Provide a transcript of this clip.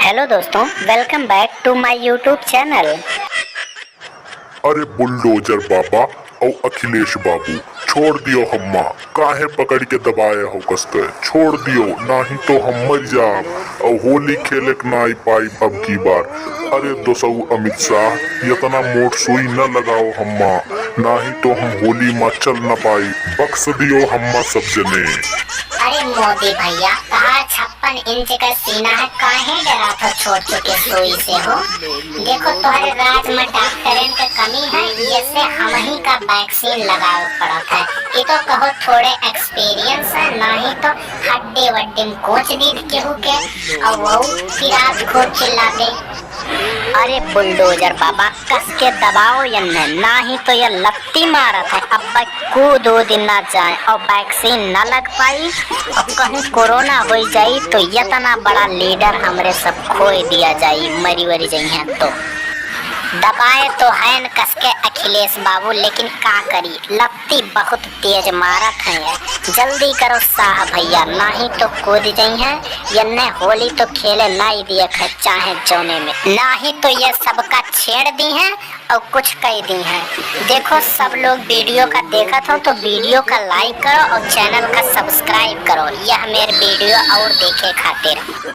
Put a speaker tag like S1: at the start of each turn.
S1: Hello दोस्तों, welcome back to my YouTube channel.
S2: अरे bulldozer बाबा और अखिलेश बाबू, छोड़ दियो हम्मा, काहे पकड़ के दबाए हो कसके, छोड़ दियो, नाही तो हम मर जाब और होली खेले के ना आई पाई अब की बार। अरे दोसऊ अमित शाह, इतना मोट सुई न लगाओ हम्मा, नाही तो हम होली में चल न पाई, बख्श दियो हम्मा सब जने।
S3: अरे मोदी भैया, कहा 56 इंच का सीना है, काहे डरा तो छोड़ चुके सुई से हो। देखो तुम्हारे राज में डॉक्टरन का कमी है, ये से हम ही का वैक्सीन लगाओ पड़ा था। ये तो कहो थोड़े एक्सपीरियंस है, नहीं तो हड्डी वड्डी में कोच दी केहू के और वो फिराज खूब चिल्लाते।
S1: अरे बुलडोजर बाबा, कस के दबाओ यन्ने, ना ही तो ये लत्ती मारत है। अब कूद दिन ना जाए और वैक्सीन न लग पाई और कहीं कोरोना हो जाई तो इतना बड़ा लीडर हमरे सब खोए दिया जाई, मरी वरी जाइए। तो दबाए तो है न कस के अखिलेश बाबू, लेकिन का करी, लत्ती बहुत तेज मारत है। जल्दी करो साह भैया, नहीं तो कूद जाइए। यन्ने होली तो खेले नहीं दिए चाहे जोने में, नहीं तो ये सबका छेड़ दी है और कुछ कह दी है। देखो सब लोग वीडियो का देखा था तो वीडियो का लाइक करो और चैनल का सब्सक्राइब करो, यह मेरे वीडियो और देखे खातिर।